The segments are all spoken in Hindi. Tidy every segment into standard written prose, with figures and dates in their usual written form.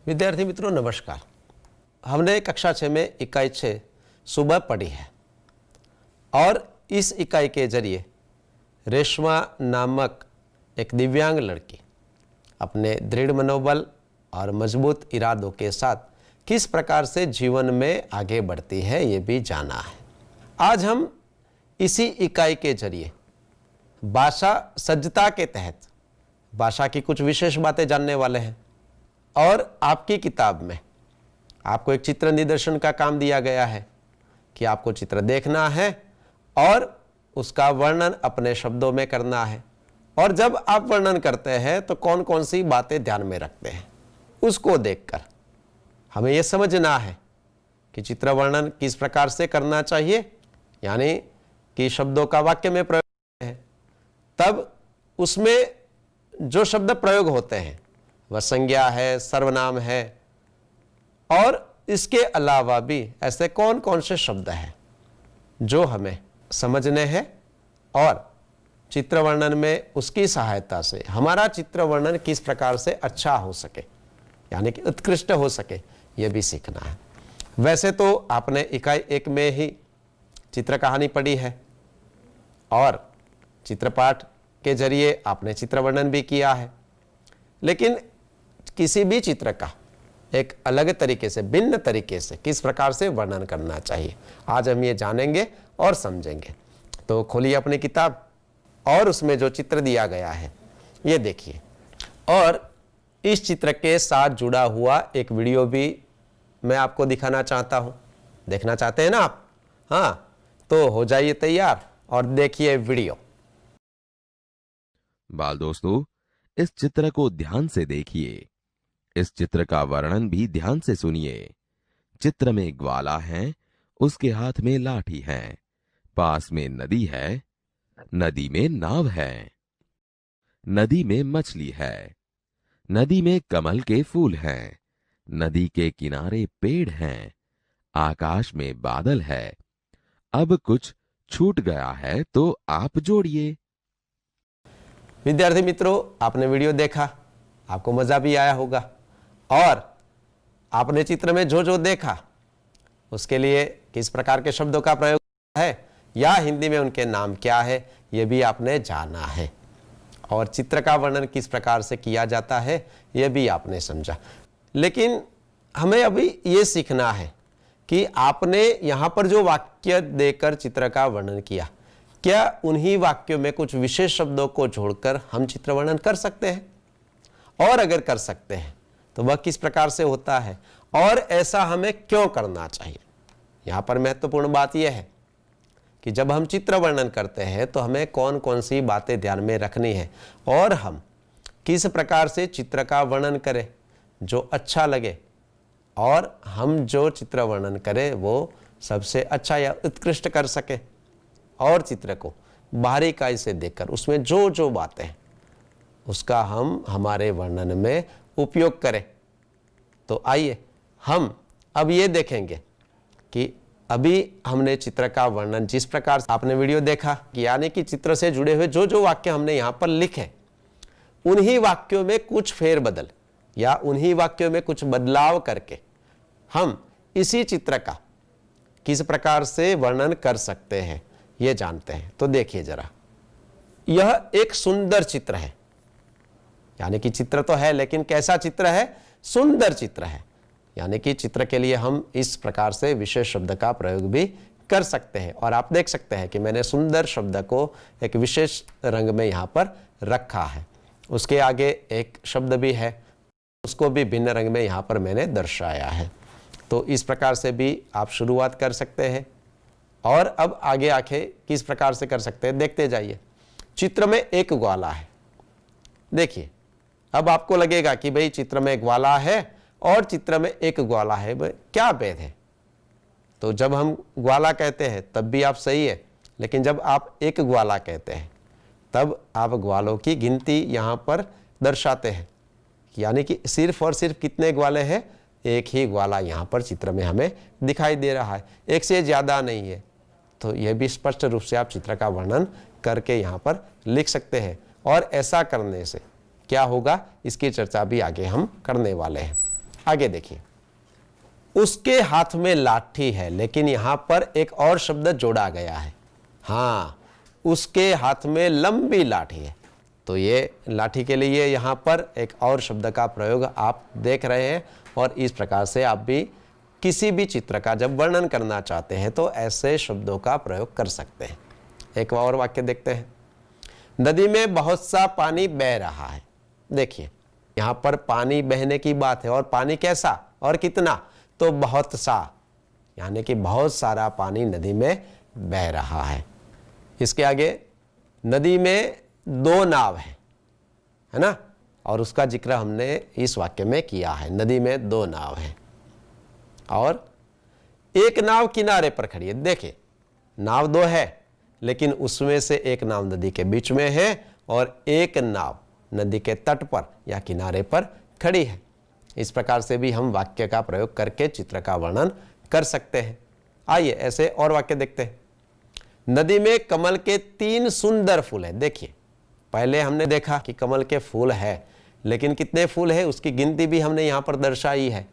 विद्यार्थी मित्रों नमस्कार। हमने कक्षा 6 में इकाई 6 सुबह पढ़ी है और इस इकाई के जरिए रेशमा नामक एक दिव्यांग लड़की अपने दृढ़ मनोबल और मजबूत इरादों के साथ किस प्रकार से जीवन में आगे बढ़ती है ये भी जाना है। आज हम इसी इकाई के जरिए भाषा सज्जता के तहत भाषा की कुछ विशेष बातें जानने वाले हैं और आपकी किताब में आपको एक चित्र निदर्शन का काम दिया गया है कि आपको चित्र देखना है और उसका वर्णन अपने शब्दों में करना है। और जब आप वर्णन करते हैं तो कौन कौन सी बातें ध्यान में रखते हैं उसको देखकर हमें यह समझना है कि चित्र वर्णन किस प्रकार से करना चाहिए, यानी कि शब्दों का वाक्य में प्रयोग है तब उसमें जो शब्द प्रयोग होते हैं वह संज्ञा है, सर्वनाम है और इसके अलावा भी ऐसे कौन कौन से शब्द हैं जो हमें समझने हैं और चित्र वर्णन में उसकी सहायता से हमारा चित्र वर्णन किस प्रकार से अच्छा हो सके, यानी कि उत्कृष्ट हो सके, यह भी सीखना है। वैसे तो आपने इकाई 1 में ही चित्र कहानी पढ़ी है और चित्रपाठ के जरिए आपने चित्र वर्णन भी किया है, लेकिन किसी भी चित्र का एक अलग तरीके से, भिन्न तरीके से किस प्रकार से वर्णन करना चाहिए, आज हम ये जानेंगे और समझेंगे। तो खोलिए अपनी किताब और उसमें जो चित्र दिया गया है ये देखिए और इस चित्र के साथ जुड़ा हुआ एक वीडियो भी मैं आपको दिखाना चाहता हूं। देखना चाहते हैं ना आप? हाँ, तो हो जाइए तैयार और देखिए वीडियो। बाल दोस्तों, इस चित्र को ध्यान से देखिए। इस चित्र का वर्णन भी ध्यान से सुनिए। चित्र में ग्वाला है, उसके हाथ में लाठी है, पास में नदी है, नदी में नाव है, नदी में मछली है, नदी में कमल के फूल हैं, नदी के किनारे पेड़ हैं, आकाश में बादल है। अब कुछ छूट गया है तो आप जोड़िए। विद्यार्थी मित्रों, आपने वीडियो देखा, आपको मजा भी आया होगा और आपने चित्र में जो जो देखा उसके लिए किस प्रकार के शब्दों का प्रयोग है या हिंदी में उनके नाम क्या है यह भी आपने जाना है और चित्र का वर्णन किस प्रकार से किया जाता है यह भी आपने समझा। लेकिन हमें अभी ये सीखना है कि आपने यहाँ पर जो वाक्य देकर चित्र का वर्णन किया, क्या उन्हीं वाक्यों में कुछ विशेष शब्दों को जोड़कर हम चित्र वर्णन कर सकते हैं, और अगर कर सकते हैं तो वह किस प्रकार से होता है और ऐसा हमें क्यों करना चाहिए। यहाँ पर महत्वपूर्ण बात यह है कि जब हम चित्र वर्णन करते हैं तो हमें कौन कौन सी बातें ध्यान में रखनी है और हम किस प्रकार से चित्र का वर्णन करें जो अच्छा लगे और हम जो चित्र वर्णन करें वो सबसे अच्छा या उत्कृष्ट कर सके और चित्र को बारीकाई से देखकर उसमें जो जो बातें हैं उसका हम हमारे वर्णन में उपयोग करें। तो आइए हम अब ये देखेंगे कि अभी हमने चित्र का वर्णन जिस प्रकार से आपने वीडियो देखा कि यानी कि चित्र से जुड़े हुए जो जो वाक्य हमने यहाँ पर लिखे उन्हीं वाक्यों में कुछ फेरबदल या उन्हीं वाक्यों में कुछ बदलाव करके हम इसी चित्र का किस प्रकार से वर्णन कर सकते हैं ये जानते हैं। तो देखिए जरा, यह एक सुंदर चित्र है, यानी कि चित्र तो है लेकिन कैसा चित्र है? सुंदर चित्र है, यानी कि चित्र के लिए हम इस प्रकार से विशेष शब्द का प्रयोग भी कर सकते हैं। और आप देख सकते हैं कि मैंने सुंदर शब्द को एक विशेष रंग में यहाँ पर रखा है, उसके आगे एक शब्द भी है उसको भी भिन्न रंग में यहाँ पर मैंने दर्शाया है। तो इस प्रकार से भी आप शुरुआत कर सकते हैं और अब आगे आके किस प्रकार से कर सकते हैं देखते जाइए। चित्र में एक ग्वाला है, देखिए अब आपको लगेगा कि भाई चित्र में ग्वाला है और चित्र में एक ग्वाला है, क्या भेद है? तो जब हम ग्वाला कहते हैं तब भी आप सही है, लेकिन जब आप एक ग्वाला कहते हैं तब आप ग्वालों की गिनती यहाँ पर दर्शाते हैं, यानी कि सिर्फ और सिर्फ कितने ग्वाले हैं? एक ही ग्वाला यहाँ पर चित्र में हमें दिखाई दे रहा है, एक से ज़्यादा नहीं है। तो यह भी स्पष्ट रूप से आप चित्र का वर्णन करके यहाँ पर लिख सकते हैं और ऐसा करने से क्या होगा इसकी चर्चा भी आगे हम करने वाले हैं। आगे देखिए, उसके हाथ में लाठी है, लेकिन यहां पर एक और शब्द जोड़ा गया है। हाँ, उसके हाथ में लंबी लाठी है। तो ये लाठी के लिए यहां पर एक और शब्द का प्रयोग आप देख रहे हैं, और इस प्रकार से आप भी किसी भी चित्र का जब वर्णन करना चाहते हैं तो ऐसे शब्दों का प्रयोग कर सकते हैं। एक और वाक्य देखते हैं, नदी में बहुत सा पानी बह रहा है। देखिए, यहां पर पानी बहने की बात है, और पानी कैसा और कितना, तो बहुत सा, यानी कि बहुत सारा पानी नदी में बह रहा है। इसके आगे, नदी में 2 नाव है ना, और उसका जिक्र हमने इस वाक्य में किया है। नदी में 2 नाव हैं और एक नाव किनारे पर खड़ी है। देखिए, नाव 2 है, लेकिन उसमें से एक नाव नदी के बीच में है और एक नाव नदी के तट पर या किनारे पर खड़ी है। इस प्रकार से भी हम वाक्य का प्रयोग करके चित्र का वर्णन कर सकते हैं। आइए ऐसे और वाक्य देखते हैं। नदी में कमल के 3 सुंदर फूल हैं। देखिए, पहले हमने देखा कि कमल के फूल है, लेकिन कितने फूल है उसकी गिनती भी हमने यहाँ पर दर्शाई है।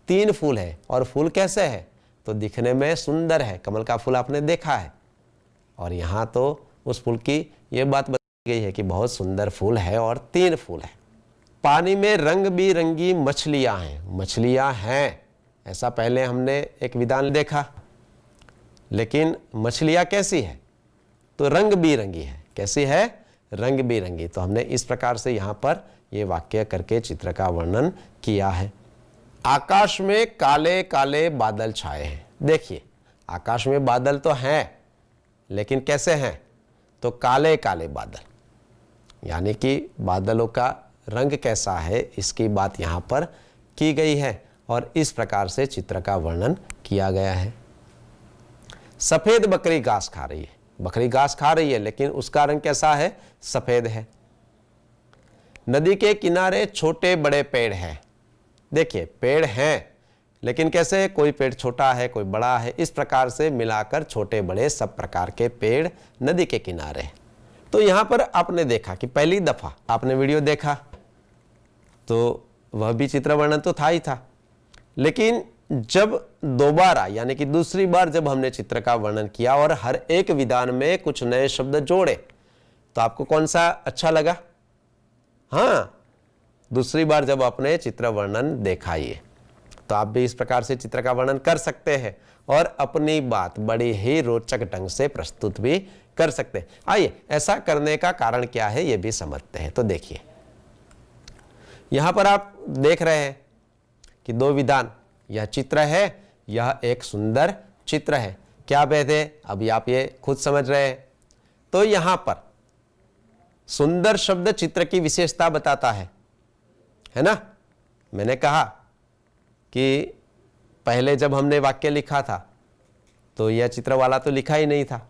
3 फूल है, और फूल कैसे है, तो दिखने में सुंदर है। कमल का फूल आपने देखा है, और यहाँ तो उस फूल की ये बात बताई गई है कि बहुत सुंदर फूल है और 3 फूल है। पानी में रंग बिरंगी मछलियां हैं। मछलियां हैं, ऐसा पहले हमने एक विधान देखा, लेकिन मछलियां कैसी है, तो रंग बिरंगी है। कैसी है, रंग बिरंगी। तो हमने इस प्रकार से यहाँ पर ये वाक्य करके चित्र का वर्णन किया है। आकाश में काले काले बादल छाए हैं। देखिए, आकाश में बादल तो हैं, लेकिन कैसे हैं, तो काले काले बादल, यानी कि बादलों का रंग कैसा है इसकी बात यहाँ पर की गई है, और इस प्रकार से चित्र का वर्णन किया गया है। सफेद बकरी घास खा रही है। बकरी घास खा रही है, लेकिन उसका रंग कैसा है, सफेद है। नदी के किनारे छोटे बड़े पेड़ हैं। देखिए, पेड़ हैं, लेकिन कैसे, कोई पेड़ छोटा है, कोई बड़ा है, इस प्रकार से मिलाकर छोटे बड़े सब प्रकार के पेड़ नदी के किनारे हैं। तो यहां पर आपने देखा कि पहली दफा आपने वीडियो देखा तो वह भी चित्र वर्णन तो था ही था, लेकिन जब दोबारा यानी कि दूसरी बार जब हमने चित्र का वर्णन किया और हर एक विधान में कुछ नए शब्द जोड़े, तो आपको कौन सा अच्छा लगा? हाँ, दूसरी बार जब आपने चित्र वर्णन देखा ये, तो आप भी इस प्रकार से चित्र का वर्णन कर सकते हैं और अपनी बात बड़ी ही रोचक ढंग से प्रस्तुत भी कर सकते हैं। आइए, ऐसा करने का कारण क्या है ये भी समझते हैं। तो देखिए, यहां पर आप देख रहे हैं कि 2 विधान, यह चित्र है, यह एक सुंदर चित्र है। क्या भेद है, अभी आप ये खुद समझ रहे हैं। तो यहां पर सुंदर शब्द चित्र की विशेषता बताता है ना। मैंने कहा कि पहले जब हमने वाक्य लिखा था तो यह चित्र वाला तो लिखा ही नहीं था,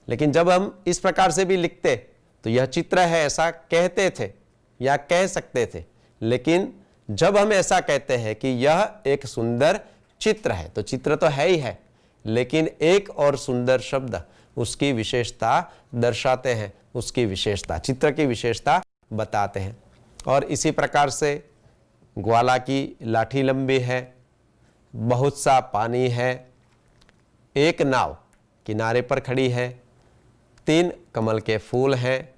लेकिन जब हम इस प्रकार से भी लिखते तो यह चित्र है ऐसा कहते थे या कह सकते थे। लेकिन जब हम ऐसा कहते हैं कि यह एक सुंदर चित्र है, तो चित्र तो है ही है, लेकिन एक और सुंदर शब्द उसकी विशेषता दर्शाते हैं, उसकी विशेषता, चित्र की विशेषता बताते हैं। और इसी प्रकार से ग्वाला की लाठी लंबी है, बहुत सा पानी है, एक नाव किनारे पर खड़ी है, 3 कमल के फूल हैं,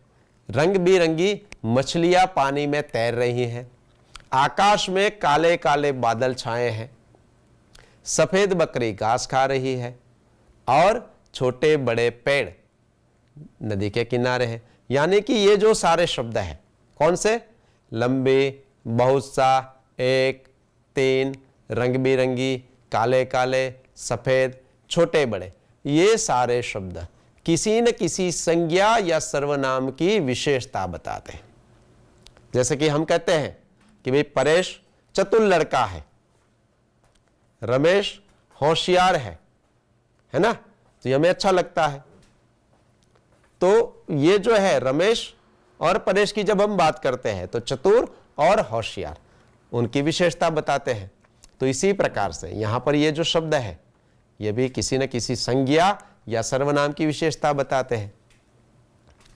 रंग बिरंगी मछलियां पानी में तैर रही हैं, आकाश में काले काले बादल छाए हैं, सफेद बकरी घास खा रही है और छोटे बड़े पेड़ नदी के किनारे हैं। यानी कि ये जो सारे शब्द हैं, कौन से? लंबे, बहुत सा, एक, 3, रंग बिरंगी, काले काले, सफेद, छोटे बड़े, ये सारे शब्द किसी न किसी संज्ञा या सर्वनाम की विशेषता बताते हैं। जैसे कि हम कहते हैं कि भाई परेश चतुर लड़का है, रमेश होशियार है ना, तो ये हमें अच्छा लगता है। तो ये जो है रमेश और परेश की जब हम बात करते हैं तो चतुर और होशियार उनकी विशेषता बताते हैं। तो इसी प्रकार से यहां पर ये जो शब्द है ये भी किसी न किसी संज्ञा या सर्वनाम की विशेषता बताते हैं,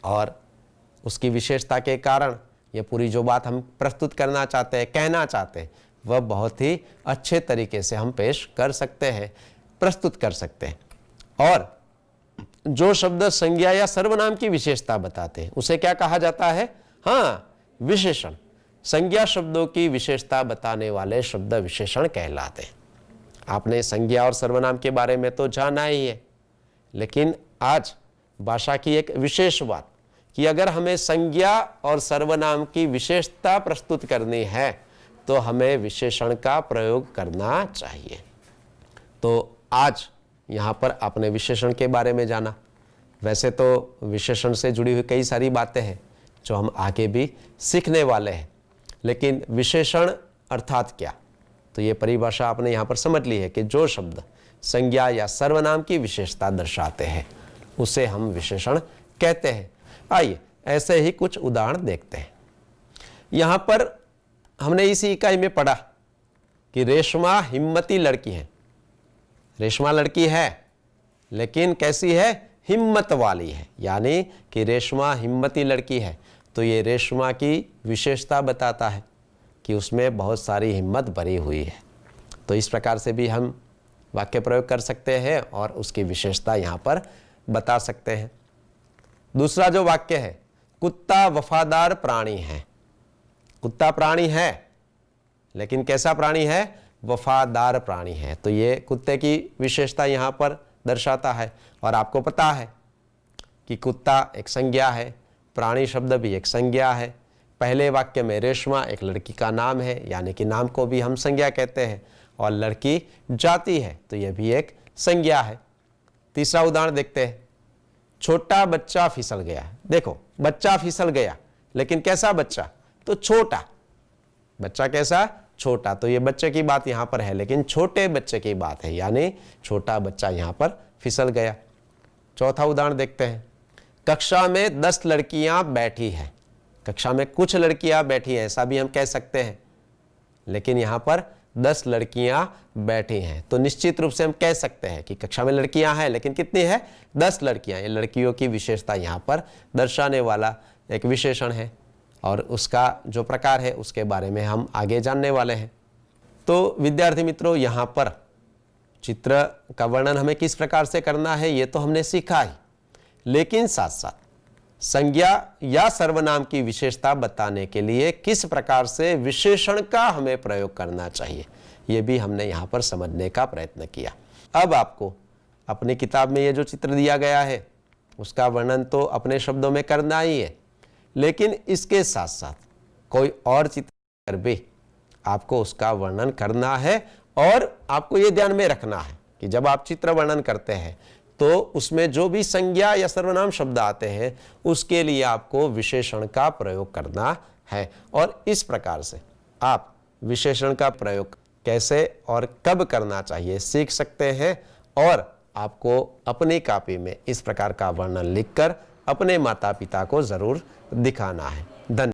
और उसकी विशेषता के कारण ये पूरी जो बात हम प्रस्तुत करना चाहते हैं, कहना चाहते हैं, वह बहुत ही अच्छे तरीके से हम पेश कर सकते हैं, प्रस्तुत कर सकते हैं। और जो शब्द संज्ञा या सर्वनाम की विशेषता बताते हैं उसे क्या कहा जाता है? हाँ, विशेषण। संज्ञा शब्दों की विशेषता बताने वाले शब्द विशेषण कहलाते हैं। आपने संज्ञा और सर्वनाम के बारे में तो जाना ही है, लेकिन आज भाषा की एक विशेष बात कि अगर हमें संज्ञा और सर्वनाम की विशेषता प्रस्तुत करनी है तो हमें विशेषण का प्रयोग करना चाहिए। तो आज यहाँ पर आपने विशेषण के बारे में जाना। वैसे तो विशेषण से जुड़ी हुई कई सारी बातें हैं जो हम आगे भी सीखने वाले हैं, लेकिन विशेषण अर्थात क्या, तो ये परिभाषा आपने यहाँ पर समझ ली है कि जो शब्द संज्ञा या सर्वनाम की विशेषता दर्शाते हैं उसे हम विशेषण कहते हैं। आइए ऐसे ही कुछ उदाहरण देखते हैं। यहाँ पर हमने इसी इकाई में पढ़ा कि रेशमा हिम्मती लड़की है। रेशमा लड़की है, लेकिन कैसी है? हिम्मत वाली है, यानी कि रेशमा हिम्मती लड़की है। तो ये रेशमा की विशेषता बताता है कि उसमें बहुत सारी हिम्मत भरी हुई है। तो इस प्रकार से भी हम वाक्य प्रयोग कर सकते हैं और उसकी विशेषता यहाँ पर बता सकते हैं। दूसरा जो वाक्य है, कुत्ता वफादार प्राणी है। कुत्ता प्राणी है, लेकिन कैसा प्राणी है? वफादार प्राणी है। तो ये कुत्ते की विशेषता यहाँ पर दर्शाता है। और आपको पता है कि कुत्ता एक संज्ञा है, प्राणी शब्द भी एक संज्ञा है। पहले वाक्य में रेशमा एक लड़की का नाम है, यानी कि नाम को भी हम संज्ञा कहते हैं, और लड़की जाति है, तो यह भी एक संज्ञा है। तीसरा उदाहरण देखते हैं, छोटा बच्चा फिसल गया। देखो, बच्चा फिसल गया, लेकिन कैसा बच्चा? तो छोटा बच्चा। कैसा? छोटा। तो ये बच्चे की बात यहाँ पर है, लेकिन छोटे बच्चे की बात है, यानी छोटा बच्चा यहाँ पर फिसल गया। चौथा उदाहरण देखते हैं, कक्षा में 10 लड़कियां बैठी हैं। कक्षा में कुछ लड़कियां बैठी हैं, ऐसा भी हम कह सकते हैं, लेकिन यहाँ पर 10 लड़कियां बैठी हैं। तो निश्चित रूप से हम कह सकते हैं कि कक्षा में लड़कियां हैं, लेकिन कितनी है? 10 लड़कियां। ये लड़कियों की विशेषता यहाँ पर दर्शाने वाला एक विशेषण है, और उसका जो प्रकार है उसके बारे में हम आगे जानने वाले हैं। तो विद्यार्थी मित्रों, यहाँ पर चित्र का वर्णन हमें किस प्रकार से करना है ये तो हमने सीखा ही, लेकिन साथ साथ संज्ञा या सर्वनाम की विशेषता बताने के लिए किस प्रकार से विशेषण का हमें प्रयोग करना चाहिए ये भी हमने यहाँ पर समझने का प्रयत्न किया। अब आपको अपनी किताब में ये जो चित्र दिया गया है उसका वर्णन तो अपने शब्दों में करना ही है, लेकिन इसके साथ साथ कोई और चित्र भी आपको उसका वर्णन करना है। और आपको ये ध्यान में रखना है कि जब आप चित्र वर्णन करते हैं तो उसमें जो भी संज्ञा या सर्वनाम शब्द आते हैं उसके लिए आपको विशेषण का प्रयोग करना है। और इस प्रकार से आप विशेषण का प्रयोग कैसे और कब करना चाहिए सीख सकते हैं, और आपको अपनी कॉपी में इस प्रकार का वर्णन लिखकर अपने माता पिता को जरूर दिखाना है। धन्यवाद।